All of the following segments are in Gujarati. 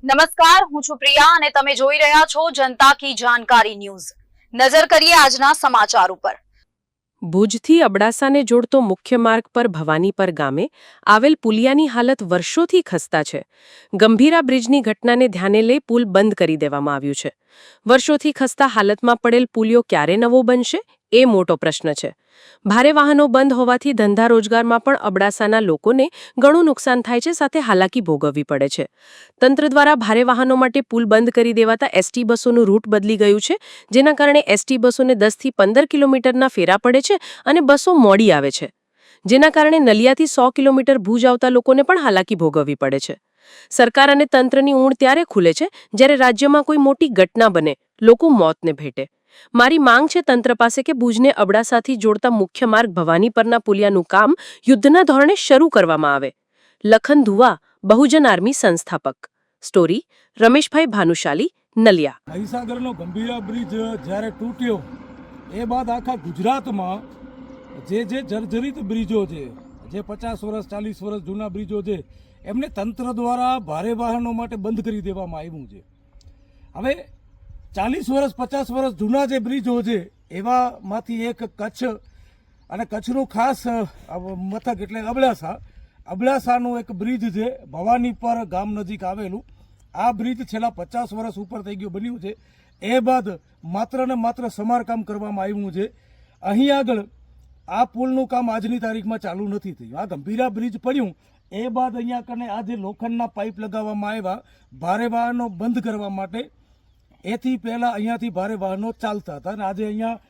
નમસ્કાર, હું છું પ્રિયા અને તમે જોઈ રહ્યા છો જનતા કી જાણકારી ન્યૂઝ। નજર કરીએ આજના સમાચાર ઉપર। ભુજથી અબડાસાને જોડતો મુખ્ય માર્ગ પર ભવાનીપર ગામે આવેલ પુલિયાની હાલત વર્ષોથી ખસ્તા છે। ગંભીરા બ્રિજની ઘટનાને ધ્યાને લઈ પુલ બંધ કરી દેવામાં આવ્યું છે। વર્ષોથી ખસ્તા હાલતમાં પડેલ પુલિયો ક્યારે નવો બનશે એ મોટો પ્રશ્ન છે। ભારે વાહનો બંધ હોવાથી ધંધા રોજગારમાં પણ અબડાસાના લોકોને ઘણું નુકસાન થાય છે, સાથે હાલાકી ભોગવવી પડે છે। તંત્ર દ્વારા ભારે વાહનો માટે પુલ બંધ કરી દેવાતા એસટી બસોનું રૂટ બદલી ગયું છે, જેના કારણે એસટી બસોને 10 થી 15 કિલોમીટરના ફેરા પડે છે અને બસો મોડી આવે છે, જેના કારણે નલિયાથી 100 કિલોમીટર ભુજ આવતા લોકોને પણ હાલાકી ભોગવવી પડે છે। સરકાર અને તંત્રની ઊણ ત્યારે ખુલે છે જ્યારે રાજ્યમાં કોઈ મોટી ઘટના બને, લોકો મોતને ભેટે। મારી માંગ છે તંત્ર પાસે કે ભુજને અબડાસાથી જોડતા મુખ્ય માર્ગ ભવાની પરના પુલિયાનું કામ યુદ્ધના ધોરણે શરૂ કરવામાં આવે। લખન ધુવા, બહુજન આર્મી સંસ્થાપક। સ્ટોરી રમેશભાઈ ભાનુશાલી, નલિયા। મહીસાગરનો ગંભીરા બ્રિજ જ્યારે તૂટ્યો એ બાદ આખા ગુજરાતમાં જે જર્જરિત બ્રિજો છે, જે 50 વર્ષ 40 વર્ષ જૂના બ્રિજો છે, એમને તંત્ર દ્વારા ભારે વાહનો માટે બંધ કરી દેવામાં આવ્યું છે। હવે 40 વર્ષ 50 વર્ષ જૂના જે બ્રિજો છે એવામાંથી એક કચ્છ, અને કચ્છનું ખાસ મથક એટલે અબડાસાનું એક બ્રિજ છે, ભવાનીપર ગામ નજીક આવેલું। આ બ્રિજ છેલ્લા 50 વર્ષ ઉપર થઈ ગયું બન્યું છે। એ બાદ માત્ર ને માત્ર સમારકામ કરવામાં આવ્યું છે। અહીં આગળ આ પુલનું કામ આજની તારીખમાં ચાલુ નથી થયું। આ ગંભીરા બ્રિજ પડ્યું એ બાદ અહીંયા કને આ જે લોખંડના પાઇપ લગાવવામાં આવ્યા ભારે વાહનો બંધ કરવા માટે, એથી પહેલાં અહીંયાથી ભારે વાહનો ચાલતા હતા અને આજે અહીંયા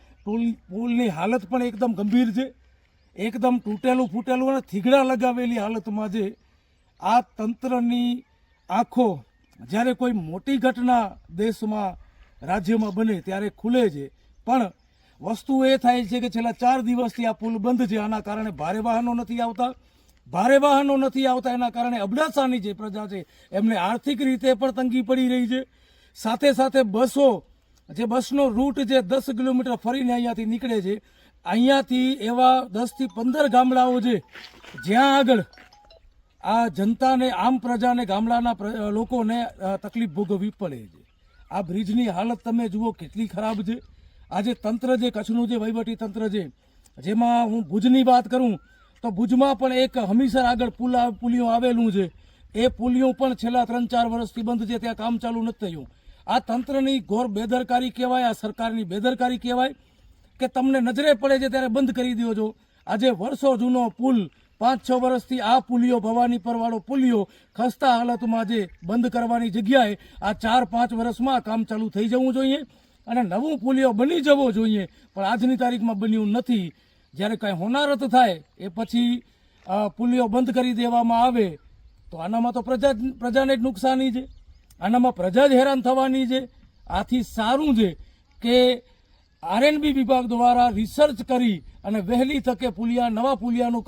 પુલની હાલત પણ એકદમ ગંભીર છે, એકદમ તૂટેલું ફૂટેલું અને થીગડા લગાવેલી હાલતમાં છે। આ તંત્રની આંખો જ્યારે કોઈ મોટી ઘટના દેશમાં રાજ્યમાં બને ત્યારે ખુલે છે, પણ વસ્તુ એ થાય છે કે છેલ્લા 4 દિવસથી આ પુલ બંધ છે। આના કારણે ભારે વાહનો નથી આવતા। ભારે વાહનો નથી આવતા એના કારણે અબડાસાની જે પ્રજા છે એમને આર્થિક રીતે પણ તંગી પડી રહી છે। સાથે સાથે બસનો રૂટ જે 10 કિલોમીટર ફરીને અહીંયાથી નીકળે છે, અહીંયાથી એવા 10 થી 15 ગામડાઓ છે જ્યાં આગળ આ જનતાને, આમ પ્રજાને, ગામડાના લોકોને તકલીફ ભોગવવી પડે છે। આ બ્રિજની હાલત તમે જુઓ કેટલી ખરાબ છે। આજે તંત્ર જે કચ્છનું જે વહીવટી તંત્ર છે, જેમાં હું ભુજની વાત કરું તો ભુજમાં પણ એક હમીસર આગળ પુલિયો આવેલું છે, એ પુલિયો પણ છેલ્લા 3-4 વર્ષથી બંધ છે, ત્યાં કામ ચાલુ નથી થયું। આ તંત્રની ઘોર બેદરકારી કહેવાય, આ સરકારની બેદરકારી કહેવાય કે તમને નજરે પડે છે ત્યારે બંધ કરી દો છો। આજે વર્ષો જૂનો પુલ, 5-6 વર્ષથી આ પુલિયો, ભવાનીપર વાળો પુલિયો ખસ્તા હાલતમાં જે બંધ કરવાની જગ્યાએ આ 4-5 વર્ષમાં કામ ચાલુ થઈ જવું જોઈએ અને નવું પુલિયો બની જવો જોઈએ, પણ આજની તારીખમાં બન્યું નથી। જ્યારે કાંઈ હોનારત થાય એ પછી પુલિયો બંધ કરી દેવામાં આવે તો આનામાં તો પ્રજાને જ નુકસાની છે, આનામાં પ્રજા જ હેરાન થવાની છે। આથી સારું છે કે આરએનબી વિભાગ દ્વારા રિસર્ચ કરી અને વહેલી તકે નવા પુલિયાનું કામ